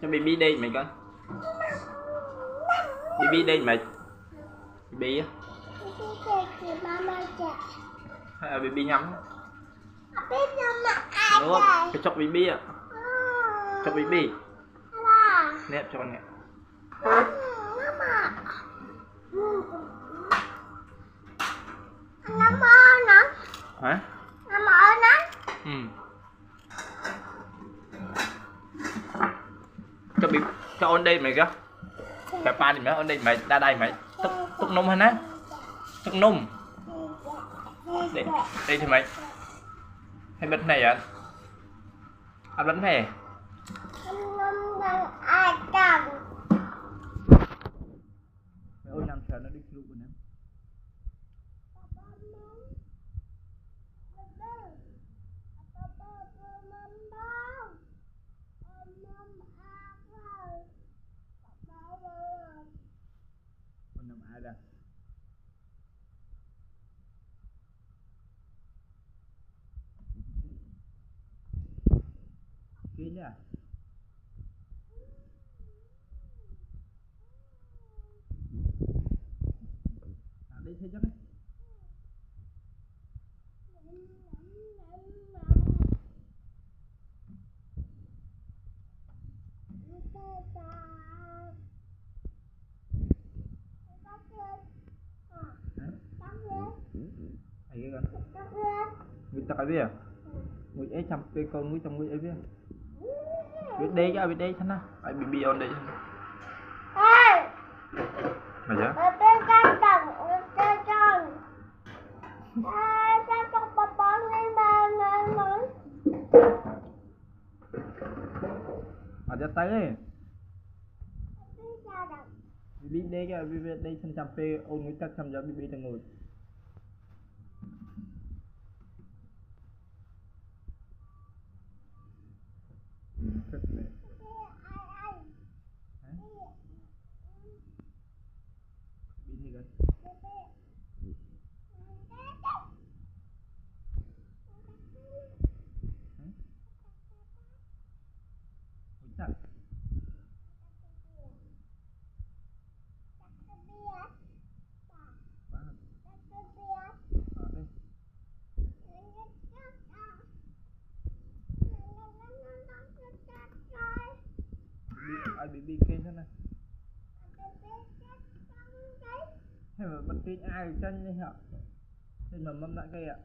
Cho baby đi mày coi. Baby đi mày. Baby á. Hay là baby nhắm. Đúng không? Cái chọc baby á. Chọc baby. Nè cho con nè. Hả? Ừ. Cho ôn đi mày kìa. Cái pa thì mày ôn đi mày ra đây mày tức nung hết á. Tức nung. Đây thì mày. Hay bánh này à? Ăn bánh này. Mày ôn nhằm chờ nó đi luôn rồi nè. Con nằm ai đây? Kia nha. Đi thế chắc đấy. Cái con người ta cái gì à? Người ấy chăm cái con người trong người ấy biết đây cái biết đây thế nào ai bị on đây mày nhá à ra tay bị đây cái bị đây chăm pe ôn người ta chăm cho bị thằng người ai bị kênh thế này hay mà bật tin ai chân như hả trên mà mâm lại cây ạ